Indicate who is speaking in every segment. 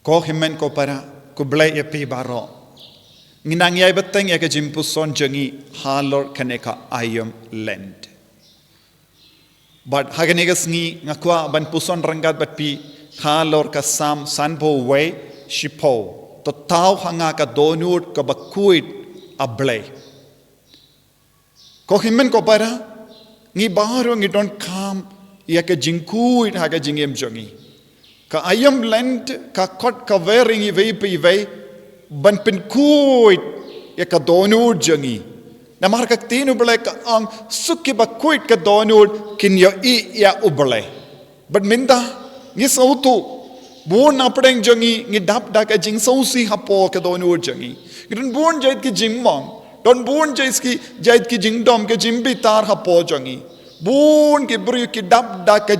Speaker 1: ko himmen ko para ku blai epi baro nginang yai beteng ya ke Jingpuson jengi halor kaneka ayam Lent but hagenegas ngi ngakwa ban puson ranggat bat pi halor ka sam sanbo way shipo to Thaw hanga ka Dohnud ka Bakhuid ablay ko himmen ko para ngi baro ngi don kam ya ke Jingpuid haga jingem jongi ka ayam Lent ka kot ka wering i vei pi vei ban pen kuit ya ka Dohnud jongi na mar ka tinu blay ka ang sukki Bakhuid ka Dohnud kin yo I ya ublay but minda ngi sautu buon apdeng jongi ngi dap da ka jing sausi hapo ka Dohnud jongi ngidon buon jait ki jingmong don buon jait ki jingdom ke jimbi tar hapo jongi buon ki bru ki dap da ka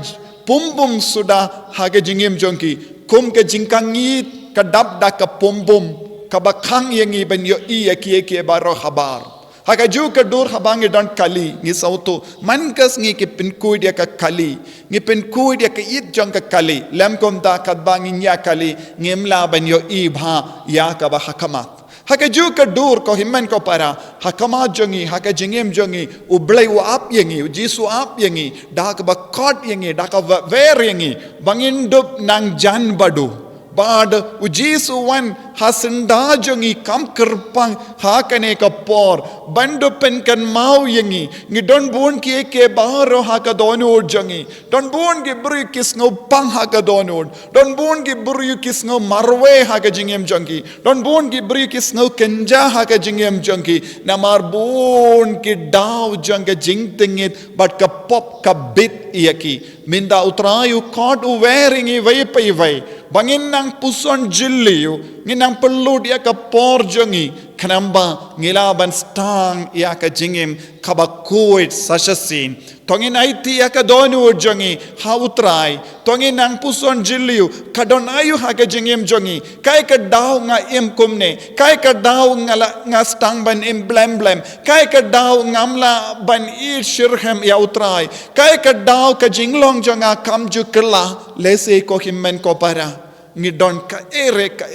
Speaker 1: pumbum sudah haga jingim jongi kum ke jingkangit ka dap da ka pumbum ka bakhang yengi ben yo I ya ki baro habar haga ju ka dur habang don kali ngi sautu mankas ngi ki penkuid ya ka kali ngi penkuid ya ka it jong ka kali lam kom da ka bang nya kali ngimla ben yo I bha ya ka ba hakamat haka ju ka dur ko himmen ko para hakama jongi haka jingem jongi ublai wa ap yengi jisu ap yengi dak ba kot yengi dak ba ver yengi bangin dup nang jan badu bad ujisu wan hasinda jongi kam kerpang hakane ka por bandu pen kan mau yengi ngi don bun ki ke baro haka Dohnud jongi don bun ki bru kis ngo pang haka Dohnud don bun ki bru kis ngo marwe haka jingem jongi don bun ki bru kis ngo kenja haka jingem jongi na mar bun ki daw jonga jingtingit but ka pop ka bit yaki minda utrayu kot u wearing I vai pai vai bangin nang puson jilliu nginang pelud ya ka por jongi kanamba ngilaban stang ya ka jingim kabakhuid sasasin tongin aiti ya ka Dohnud jongi hautrai tongin nang puson jilliu kadon ayu ha ka jingim jongi kai ka daw nga im kumne kai ka daw nga stang ban emblem kai ka daw ngamla ban I shirhem ya utrai kai ka daw ka jinglong jonga kamju kala lese ko himmen ko para ngidon ka ere ka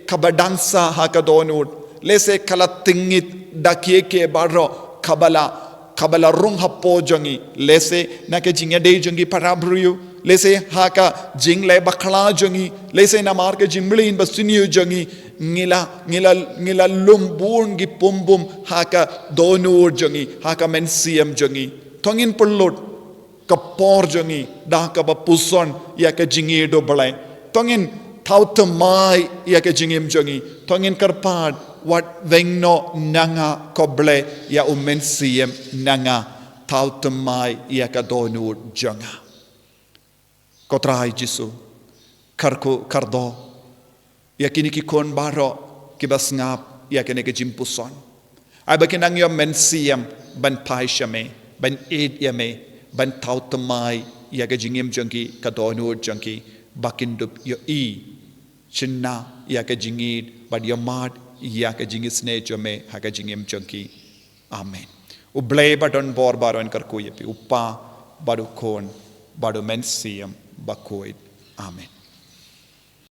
Speaker 1: kabadangsa ha ka Dohnud lese kala tingit dakie ke baro kabala rung hapo jongi lese na ke jinga de jongi parabruyu lese ha ka jingle bakla jongi lese na mar ke jimblin basuniu jongi ngila lumbun gi pumbum ha ka Dohnud jongi ha ka mensiam jongi tongin pulut ka por jongi da ka ba puson ya ka jingi do balai tongin Thaw ya ke jingim jongi tongin karpad wat vengno nanga koble ya umensiem nanga Thaw ya ka Dohnud jonga kotrai jisu kardo ya kini ki kon baro ki basngap ya kene ke Jingpuson ai bakinang yo mensiem ban paishame ban ed yame ban Thaw ya ke jingim jongi ka Dohnud jongi bakindup yo I chinna ya ka jingid bad yamad ya ka jingisne jome ha ka jingim jonki amen ublay badon bor baron kar ko yepi uppa badu kon badu mensiam Bakhuid amen